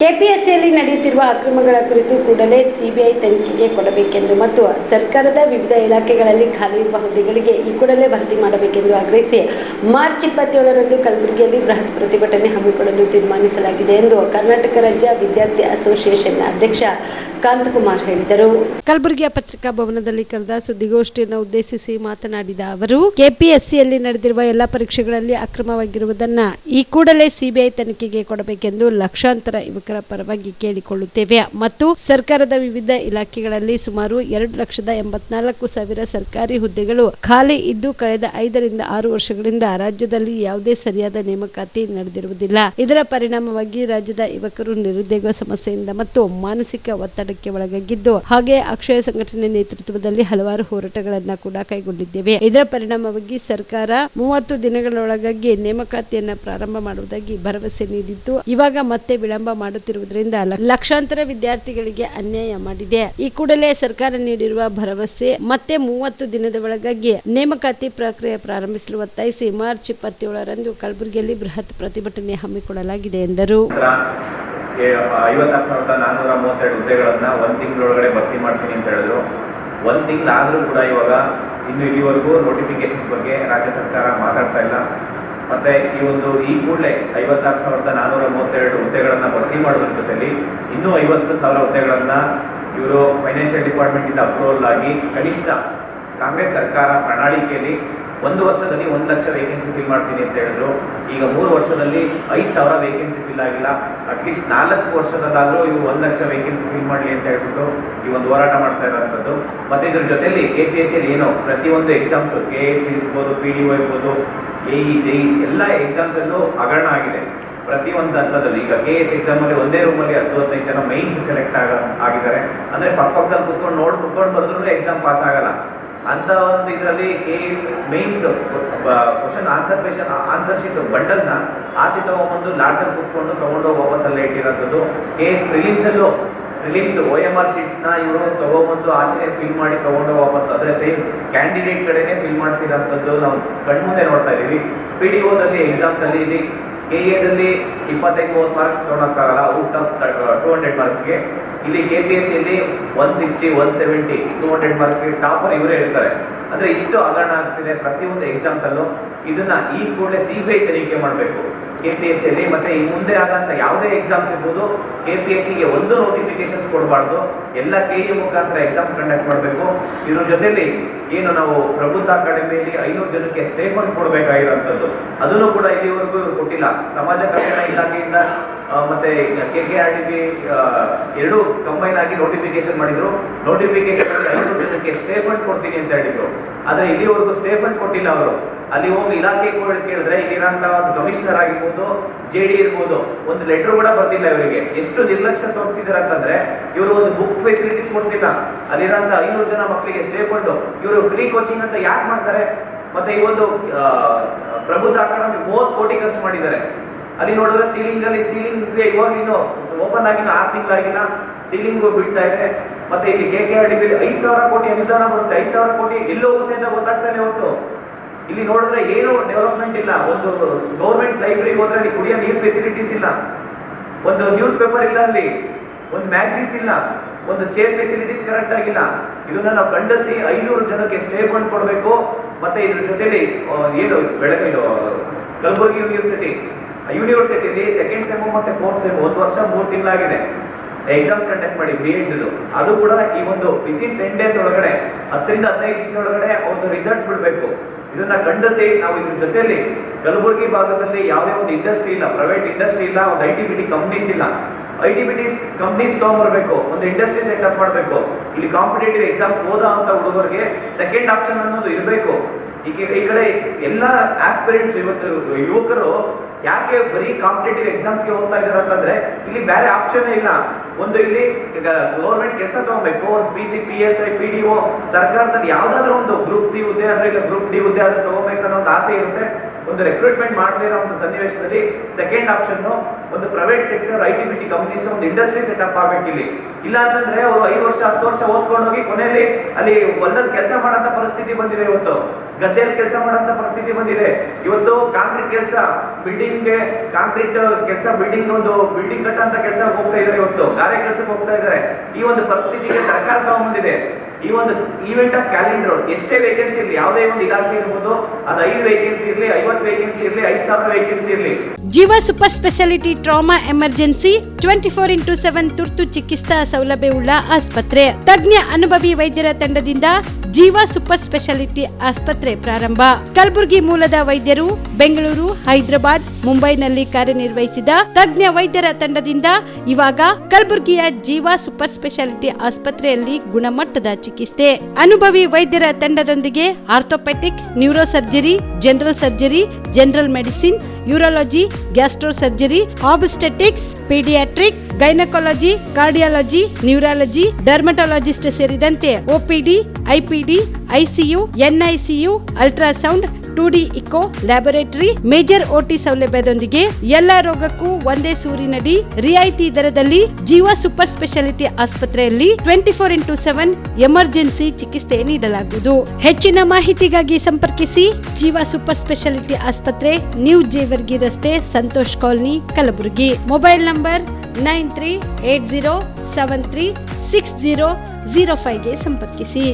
ಕೆಪಿಎಸ್ಸಿಯಲ್ಲಿ ನಡೆಯುತ್ತಿರುವ ಅಕ್ರಮಗಳ ಕುರಿತು ಕೂಡಲೇ ಸಿಬಿಐ ತನಿಖೆಗೆ ಕೊಡಬೇಕೆಂದು ಮತ್ತು ಸರ್ಕಾರದ ವಿವಿಧ ಇಲಾಖೆಗಳಲ್ಲಿ ಖಾಲಿ ಇರುವ ಹುದ್ದೆಗಳಿಗೆ ಈ ಕೂಡಲೇ ಭರ್ತಿ ಮಾಡಬೇಕೆಂದು ಆಗ್ರಹಿಸಿ ಮಾರ್ಚ್ 27ರಂದು ಕಲಬುರಗಿಯಲ್ಲಿ ಬೃಹತ್ ಪ್ರತಿಭಟನೆ ಹಮ್ಮಿಕೊಳ್ಳಲು ತೀರ್ಮಾನಿಸಲಾಗಿದೆ ಎಂದು ಕರ್ನಾಟಕ ರಾಜ್ಯ ವಿದ್ಯಾರ್ಥಿ ಅಸೋಸಿಯೇಷನ್ ಅಧ್ಯಕ್ಷ ಕಾಂತಕುಮಾರ್ ಹೇಳಿದರು. ಕಲಬುರಗಿಯ ಪತ್ರಿಕಾ ಭವನದಲ್ಲಿ ಕರೆದ ಸುದ್ದಿಗೋಷ್ಠಿಯನ್ನು ಉದ್ದೇಶಿಸಿ ಮಾತನಾಡಿದ ಅವರು, ಕೆಪಿಎಸ್ಸಿಯಲ್ಲಿ ನಡೆದಿರುವ ಎಲ್ಲ ಪರೀಕ್ಷೆಗಳಲ್ಲಿ ಅಕ್ರಮವಾಗಿರುವುದನ್ನು ಈ ಕೂಡಲೇ ಸಿಬಿಐ ತನಿಖೆಗೆ ಕೊಡಬೇಕೆಂದು ಲಕ್ಷಾಂತರ ಯುವಕರ ಪರವಾಗಿ ಕೇಳಿಕೊಳ್ಳುತ್ತೇವೆ ಮತ್ತು ಸರ್ಕಾರದ ವಿವಿಧ ಇಲಾಖೆಗಳಲ್ಲಿ ಸುಮಾರು 2,84,000 ಸರ್ಕಾರಿ ಹುದ್ದೆಗಳು ಖಾಲಿ ಇದ್ದು ಕಳೆದ 5 ರಿಂದ 6 ವರ್ಷಗಳಿಂದ ರಾಜ್ಯದಲ್ಲಿ ಯಾವುದೇ ಸರಿಯಾದ ನೇಮಕಾತಿ ನಡೆದಿರುವುದಿಲ್ಲ. ಇದರ ಪರಿಣಾಮವಾಗಿ ರಾಜ್ಯದ ಯುವಕರು ನಿರುದ್ಯೋಗ ಸಮಸ್ಯೆಯಿಂದ ಮತ್ತು ಮಾನಸಿಕ ಒತ್ತಡಕ್ಕೆ ಒಳಗಾಗಿದ್ದು, ಹಾಗೆ ಅಕ್ಷಯ ಸಂಘಟನೆ ನೇತೃತ್ವದಲ್ಲಿ ಹಲವಾರು ಹೋರಾಟಗಳನ್ನು ಕೂಡ ಕೈಗೊಂಡಿದ್ದೇವೆ. ಇದರ ಪರಿಣಾಮವಾಗಿ ಸರ್ಕಾರ 30 ದಿನಗಳೊಳಗಾಗಿ ನೇಮಕಾತಿಯನ್ನು ಪ್ರಾರಂಭ ಮಾಡುವುದಾಗಿ ಭರವಸೆ ನೀಡಿದ್ದು, ಇವಾಗ ಮತ್ತೆ ವಿಳಂಬ ಮಾಡುತ್ತಿರುವುದರಿಂದ ಲಕ್ಷಾಂತರ ವಿದ್ಯಾರ್ಥಿಗಳಿಗೆ ಅನ್ಯಾಯ ಮಾಡಿದೆ. ಈ ಕೂಡಲೇ ಸರ್ಕಾರ ನೀಡಿರುವ ಭರವಸೆ ಮತ್ತೆ 30 ದಿನದ ಒಳಗಾಗಿ ನೇಮಕಾತಿ ಪ್ರಕ್ರಿಯೆ ಪ್ರಾರಂಭಿಸಲು ಒತ್ತಾಯಿಸಿ ಮಾರ್ಚ್ 27ರಂದು ಕಲಬುರಗಿಯಲ್ಲಿ ಬೃಹತ್ ಪ್ರತಿಭಟನೆ ಹಮ್ಮಿಕೊಳ್ಳಲಾಗಿದೆ ಎಂದರು. 56,432 ಹುದ್ದೆಗಳನ್ನ 1 ತಿಂಗಳೊಳಗಡೆ ಭರ್ತಿ ಮಾಡ್ತೀನಿ ಅಂತ ಹೇಳಿದ್ರು. 1 ತಿಂಗಳಾದ್ರೂ ಕೂಡ ಇವಾಗ ಇಲ್ಲಿವರೆಗೂ ನೋಟಿಫಿಕೇಶನ್ ಬಗ್ಗೆ ರಾಜ್ಯ ಸರ್ಕಾರ ಮಾತಾಡ್ತಾ ಇಲ್ಲ. ಮತ್ತೆ ಈ ಕೂಡಲೇ 56,432 ಹುದ್ದೆಗಳನ್ನ ಭರ್ತಿ ಮಾಡೋದ್ರ ಜೊತೆಲಿ ಇನ್ನೂ 50,000 ಹುದ್ದೆಗಳನ್ನ ಇವರು ಫೈನಾನ್ಷಿಯಲ್ ಡಿಪಾರ್ಟ್ಮೆಂಟ್ ಇಂದ ಅಪ್ರೂವಲ್ ಆಗಿ ಕನಿಷ್ಠ ಕಾಂಗ್ರೆಸ್ ಸರ್ಕಾರ ಪ್ರಣಾಳಿಕೆಯಲ್ಲಿ 1 ವರ್ಷದಲ್ಲಿ 1 ಲಕ್ಷ ವೇಕೆನ್ಸಿ ಫಿಲ್ ಮಾಡ್ತೀನಿ ಅಂತ ಹೇಳಿದ್ರು. ಈಗ 3 ವರ್ಷದಲ್ಲಿ 5,000 ವೇಕೆನ್ಸಿ ಫಿಲ್ ಆಗಿಲ್ಲ. ಅಟ್ಲೀಸ್ಟ್ 4 ವರ್ಷದಲ್ಲಾದರೂ ಇವು 1 ಲಕ್ಷ ವೇಕೆನ್ಸಿ ಫಿಲ್ ಮಾಡಲಿ ಅಂತ ಹೇಳ್ಬಿಟ್ಟು ಈ ಒಂದು ಹೋರಾಟ ಮಾಡ್ತಾ ಇರೋಂಥದ್ದು. ಮತ್ತೆ ಇದ್ರ ಜೊತೆಲಿ ಕೆಪಿಎಸ್ಸಿಯಲ್ಲಿ ಏನೋ ಪ್ರತಿಯೊಂದು ಎಕ್ಸಾಮ್ಸ್ KS ಇರ್ಬೋದು, PDO ಇರ್ಬೋದು, AE, JE ಎಲ್ಲ ಎಕ್ಸಾಮ್ಸಲ್ಲೂ ಹಗರಣ ಆಗಿದೆ. ಪ್ರತಿಯೊಂದು ಹಂತದಲ್ಲಿ ಈಗ KS ಎಕ್ಸಾಮಲ್ಲಿ ಒಂದೇ ರೂಮಲ್ಲಿ 10-15 ಜನ ಮೈನ್ಸ್ ಸೆಲೆಕ್ಟ್ ಆಗಿದ್ದಾರೆ. ಅಂದರೆ ಪಕ್ಕದಲ್ಲಿ ಕುತ್ಕೊಂಡು ಬಂದ್ರೂ ಎಕ್ಸಾಮ್ ಪಾಸ್ ಆಗಲ್ಲ ಅಂತ ಒಂದು ಇದರಲ್ಲಿ KS mains question answer sheet ಬಂಡಲ್ನ ಆಚೆ ತಗೊಂಡ್ಬಂದು ಲಾಡ್ಜಲ್ಲಿ ಕುತ್ಕೊಂಡು ತಗೊಂಡೋಗಿ ವಾಪಸ್ಸಲ್ಲೇ ಇಟ್ಟಿರೋಂಥದ್ದು. KS ಪ್ರಿಲಿಮ್ಸ್ OMR ಶೀಟ್ಸ್ನ ಇವರು ತಗೊಂಡ್ಬಂದು ಆಚೆ ಫಿಲ್ ಮಾಡಿ ತಗೊಂಡು ವಾಪಸ್ ಆದರೆ ಸೇಮ್ ಕ್ಯಾಂಡಿಡೇಟ್ ಕಡೆನೇ ಫಿಲ್ ಮಾಡಿಸಿರೋಂಥದ್ದು ನಾವು ಕಣ್ಮುಂದೆ ನೋಡ್ತಾ ಇದ್ದೀವಿ. PDOದಲ್ಲಿ ಎಕ್ಸಾಮ್ಸಲ್ಲಿ ಇಲ್ಲಿ KAದಲ್ಲಿ 25-30 ಮಾರ್ಕ್ಸ್ ತೊಗೊಳಕ್ಕಾಗಲ್ಲ ಔಟ್ ಆಫ್ 200 ಮಾರ್ಕ್ಸ್ಗೆ. ಇಲ್ಲಿ KPSCಯಲ್ಲಿ 160, 170, 200 ಮಾರ್ಕ್ಸ್ಗೆ ಟಾಪರ್ ಇವರೇ ಇರ್ತಾರೆ. ಅಂದರೆ ಇಷ್ಟು ಹಗರಣ ಆಗ್ತಿದೆ ಪ್ರತಿಯೊಂದು ಎಕ್ಸಾಮ್ಸಲ್ಲೂ. ಇದನ್ನ ಈ ಕೂಡಲೇ CBI ತನಿಖೆ ಮಾಡಬೇಕು KPSCಯಲ್ಲಿ. ಮತ್ತೆ ಈ ಮುಂದೆ ಆದಂಥ ಯಾವುದೇ ಎಕ್ಸಾಮ್ಸ್ ಇರ್ಬೋದು KPSCಗೆ ಒಂದು ನೋಟಿಫಿಕೇಶನ್ಸ್ ಕೊಡಬಾರ್ದು. ಎಲ್ಲ KE ಮುಖಾಂತರ ಎಕ್ಸಾಮ್ಸ್ ಕಂಡಕ್ಟ್ ಮಾಡಬೇಕು. ಇದ್ರ ಜೊತೆಲಿ ಏನು ನಾವು ಪ್ರಬುದ್ಧ ಅಕಾಡೆಮಿಯಲ್ಲಿ 500 ಜನಕ್ಕೆ ಸ್ಟೇ ಫಂಡ್ ಕೊಡಬೇಕಾಗಿರೋಂಥದ್ದು ಅದನ್ನು ಕೂಡ ಇಲ್ಲಿವರೆಗೂ ಕೊಟ್ಟಿಲ್ಲ. ಸಮಾಜ ಕಲ್ಯಾಣ ಇಲಾಖೆಯಿಂದ ಮತ್ತೆ KKRDB ಎರಡೂ ಕಂಬೈನ್ ಆಗಿ ನೋಟಿಫಿಕೇಶನ್ ಮಾಡಿದ್ರು. ನೋಟಿಫಿಕೇಶನ್ 500 ಜನಕ್ಕೆ ಸ್ಟೇ ಫಂಡ್ ಕೊಡ್ತೀನಿ ಅಂತ ಹೇಳಿದ್ರು. ಆದರೆ ಇಲ್ಲಿವರೆಗೂ ಸ್ಟೇ ಫಂಡ್ ಕೊಟ್ಟಿಲ್ಲ ಅವರು. ಅಲ್ಲಿ ಹೋಗಿ ಇಲಾಖೆ ಕೇಳಿದ್ರೆ ಇಲ್ಲಿರೋಂಥ ಒಂದು ಕಮಿಷನರ್ ಆಗಿರ್ಬೋದು, JD ಇರ್ಬೋದು, ಒಂದು ಲೆಟರ್ ಕೂಡ ಬರ್ತಿಲ್ಲ ಇವರಿಗೆ. ಎಷ್ಟು ನಿರ್ಲಕ್ಷ್ಯ ತೋರಿಸ್ತಿದ್ದಾರೆ ಅಂತಂದ್ರೆ ಇವರು ಒಂದು ಬುಕ್ ಫೆಸಿಲಿಟೀಸ್ ಕೊಡ್ತಿಲ್ಲ. ಅಲ್ಲಿರೋಂಥ 500 ಜನ ಮಕ್ಕಳಿಗೆ ಸ್ಟೇ ಫಂಡ್ ಇವರು ಫ್ರೀ ಕೋಚಿಂಗ್ ಅಂತ ಯಾಕೆ ಮಾಡ್ತಾರೆ? ಮತ್ತೆ ಈ ಒಂದು ಪ್ರಬುದ್ಧ ಅಕಾಡೆಮಿ 30 ಕೋಟಿ ಖರ್ಚು ಮಾಡಿದ್ದಾರೆ. ಅಲ್ಲಿ ನೋಡಿದ್ರೆ ಸೀಲಿಂಗ್ಗೆ ಇವಾಗ ಇನ್ನು ಓಪನ್ ಆಗಿನ 6 ತಿಂಗಳಾಗಿನ ಸೀಲಿಂಗ್ ಬೀಳ್ತಾ ಇದೆ. ಮತ್ತೆ ಇಲ್ಲಿ KKRDB 5,000 ಕೋಟಿ ಅನುದಾನ ಬರುತ್ತೆ. 5,000 ಕೋಟಿ ಎಲ್ಲಿ ಹೋಗುತ್ತೆ ಅಂತ ಗೊತ್ತಾಗ್ತಾನೆ ಹೊತ್ತು ಇಲ್ಲಿ ನೋಡಿದ್ರೆ ಏನು ಡೆವಲಪ್ಮೆಂಟ್ ಇಲ್ಲ. ಒಂದು ಗೌರ್ಮೆಂಟ್ ಲೈಬ್ರರಿಗೆ ಹೋದ್ರೆ ಅಲ್ಲಿ ಕುಡಿಯೋ ನೀರು ಫೆಸಿಲಿಟೀಸ್ ಇಲ್ಲ, ಒಂದು ನ್ಯೂಸ್ ಪೇಪರ್ ಇಲ್ಲ, ಅಲ್ಲಿ ಒಂದು ಮ್ಯಾಗಝೀನ್ಸ್ ಇಲ್ಲ, ಒಂದು ಚೇರ್ ಫೆಸಿಲಿಟೀಸ್ ಕರೆಕ್ಟ್ ಆಗಿಲ್ಲ. ಇದನ್ನ ನಾವು ಖಂಡಿಸಿ 500 ಜನಕ್ಕೆ ಸ್ಟೇ ಫಂಡ್ ಕೊಡಬೇಕು. ಮತ್ತೆ ಇದ್ರ ಜೊತೆಲಿ ಏನು ಬೆಳಗ್ಗೆ ಕಲಬುರಗಿ ಯೂನಿವರ್ಸಿಟಿಲಿ 2nd ಸೆಮ್ ಮತ್ತೆ 4th ಸೆಮ್ 1 ವರ್ಷ 3 ತಿಂಗಳಾಗಿದೆ ಎಕ್ಸಾಮ್ಸ್ ಕಂಡಕ್ಟ್ ಮಾಡಿ BEd ಅದು ಕೂಡ ಈ ಒಂದು ವಿತಿನ್ 10 ಡೇಸ್ ಒಳಗಡೆ 10 ರಿಂದ 15 ದಿನ ಒಳಗಡೆ ಅವ್ರದ್ದು ರಿಸಲ್ಟ್ಸ್ ಬಿಡಬೇಕು. ಇದನ್ನ ಖಂಡಿಸಿ ನಾವು ಇದ್ರ ಜೊತೆಲಿ ಕಲಬುರಗಿ ಭಾಗದಲ್ಲಿ ಯಾವುದೇ ಒಂದು ಇಂಡಸ್ಟ್ರಿ ಇಲ್ಲ, ಪ್ರೈವೇಟ್ ಇಂಡಸ್ಟ್ರಿ ಇಲ್ಲ, ಒಂದು IT-BT ಕಂಪ್ನೀಸ್ ಇಲ್ಲ. IT-BT ಕಂಪ್ನೀಸ್ ತಗೊಂಡ್ಬರ್ಬೇಕು, ಒಂದು ಇಂಡಸ್ಟ್ರಿ ಸೆಟಪ್ ಮಾಡಬೇಕು. ಇಲ್ಲಿ ಕಾಂಪಿಟೇಟಿವ್ ಎಕ್ಸಾಮ್ಸ್ ಓದೋ ಅಂತ ಹುಡುಗರಿಗೆ ಸೆಕೆಂಡ್ ಆಪ್ಷನ್ ಅನ್ನೋದು ಇರಬೇಕು. ಈ ಕಡೆ ಎಲ್ಲ ಆಸ್ಪಿರೆಂಟ್ಸ್ ಇವತ್ತು ಯುವಕರು ಯಾಕೆ ಬರೀ ಕಾಂಪಿಟೇಟಿವ್ ಎಕ್ಸಾಮ್ಸ್ಗೆ ಹೋಗ್ತಾ ಇದ್ದಾರೆ ಅಂತಂದ್ರೆ ಇಲ್ಲಿ ಬೇರೆ ಆಪ್ಷನ್ ಇಲ್ಲ. ಒಂದು ಇಲ್ಲಿ ಗೌರ್ಮೆಂಟ್ ಕೆಲಸ ತಗೋಬೇಕು, ಒಂದು PC, PSI, PDO ಸರ್ಕಾರದಲ್ಲಿ ಯಾವ್ದಾದ್ರು ಒಂದು ಗ್ರೂಪ್ C ಹುದ್ದೆ ಅಂದ್ರೆ ಇಲ್ಲ ಗ್ರೂಪ್ D ಹುದ್ದೆ ಆದ್ರೆ ತಗೋಬೇಕನ್ನೋ ಒಂದು ಆಸೆ ಇರುತ್ತೆ. ಒಂದು ರೆಕ್ರೂಟ್ಮೆಂಟ್ ಮಾಡದೇ ಇರೋ ಒಂದು ಸನ್ನಿವೇಶದಲ್ಲಿ ಸೆಕೆಂಡ್ ಆಪ್ಷನ್ ಒಂದು ಪ್ರೈವೇಟ್ ಸೆಕ್ಟರ್ ITBT ಕಂಪನೀಸ್ ಒಂದು ಇಂಡಸ್ಟ್ರಿ ಸೆಟಪ್ ಆಗಬೇಕು ಇಲ್ಲಿ. ಇಲ್ಲ ಅಂತಂದ್ರೆ ಅವರು 5 ವರ್ಷ 10 ವರ್ಷ ಓದ್ಕೊಂಡು ಹೋಗಿ ಕೊನೆಯಲ್ಲಿ ಅಲ್ಲಿ ಹೊಲದಲ್ಲಿ ಕೆಲಸ ಮಾಡಂತ ಪರಿಸ್ಥಿತಿ ಬಂದಿದೆ. ಇವತ್ತು ಗದ್ದೆಯಲ್ಲಿ ಕೆಲಸ ಮಾಡಂತ ಪರಿಸ್ಥಿತಿ ಬಂದಿದೆ. ಇವತ್ತು ಕಾಂಕ್ರೀಟ್ ಕೆಲಸ, ಬಿಲ್ಡಿಂಗ್ಗೆ ಕಾಂಕ್ರೀಟ್ ಕೆಲಸ, ಬಿಲ್ಡಿಂಗ್ ಕಟ್ಟಂತ ಕೆಲಸ ಹೋಗ್ತಾ ಇದ್ದಾರೆ, ಇವತ್ತು ಗಾರೆ ಕೆಲಸಕ್ಕೆ ಹೋಗ್ತಾ ಇದ್ದಾರೆ. ಈ ಒಂದು ಪರಿಸ್ಥಿತಿಗೆ ಸರ್ಕಾರ ತಗೊಂಡ್ಬಂದಿದೆ. ಈ ಒಂದು ಈವೆಂಟ್ ಆಫ್ ಕ್ಯಾಲೆಂಡರ್ ಎಷ್ಟೇ ವೇಕೆನ್ಸಿ ಇರಲಿ, ಯಾವುದೇ ಒಂದು ಇಲಾಖೆ ಇರ್ಬೋದು, ಅದು 5 ವೇಕೆನ್ಸಿ ಇರಲಿ, 50 ವೇಕೆನ್ಸಿ ಇರಲಿ, 5,000 ವೇಕೆನ್ಸಿ ಇರಲಿ. ಜೀವ super speciality trauma emergency 24x7 ತುರ್ತು ಚಿಕಿತ್ಸಾ ಸೌಲಭ್ಯವುಳ್ಳ ಆಸ್ಪತ್ರೆ. ತಜ್ಞ ಅನುಭವಿ ವೈದ್ಯರ ತಂಡದಿಂದ ಜೀವ ಸೂಪರ್ ಸ್ಪೆಷಾಲಿಟಿ ಆಸ್ಪತ್ರೆ ಪ್ರಾರಂಭ. ಕಲಬುರಗಿ ಮೂಲದ ವೈದ್ಯರು ಬೆಂಗಳೂರು, ಹೈದರಾಬಾದ್, ಮುಂಬೈನಲ್ಲಿ ಕಾರ್ಯನಿರ್ವಹಿಸಿದ ತಜ್ಞ ವೈದ್ಯರ ತಂಡದಿಂದ ಇವಾಗ ಕಲಬುರಗಿಯ ಜೀವ ಸೂಪರ್ ಸ್ಪೆಷಾಲಿಟಿ ಆಸ್ಪತ್ರೆಯಲ್ಲಿ ಗುಣಮಟ್ಟದ ಚಿಕಿತ್ಸೆ. ಅನುಭವಿ ವೈದ್ಯರ ತಂಡದೊಂದಿಗೆ orthopaedic, neuro surgery, general surgery, general medicine, urology, gastro surgery, obstetrics, paediatric, gynaecology, cardiology, neurology, dermatologist ಸೇರಿದಂತೆ OPD, IPD, ICU, NICU, ultrasound, 2D echo, laboratory, major OT ಸೌಲಭ್ಯದೊಂದಿಗೆ ಎಲ್ಲ ರೋಗಕ್ಕೂ ಒಂದೇ ಸೂರಿನಡಿ ರಿಯಾಯಿತಿ ದರದಲ್ಲಿ ಜೀವ ಸೂಪರ್ ಸ್ಪೆಷಾಲಿಟಿ ಆಸ್ಪತ್ರೆಯಲ್ಲಿ 24x7 ಎಮರ್ಜೆನ್ಸಿ ಚಿಕಿತ್ಸೆ ನೀಡಲಾಗುವುದು. ಹೆಚ್ಚಿನ ಮಾಹಿತಿಗಾಗಿ ಸಂಪರ್ಕಿಸಿ ಜೀವ ಸೂಪರ್ ಸ್ಪೆಷಾಲಿಟಿ ಆಸ್ಪತ್ರೆ, ನ್ಯೂ ಜೇವರ್ಗಿ ರಸ್ತೆ, Santosh colony, Kalaburagi. Mobile number 9380736005ಗೆ ಸಂಪರ್ಕಿಸಿ.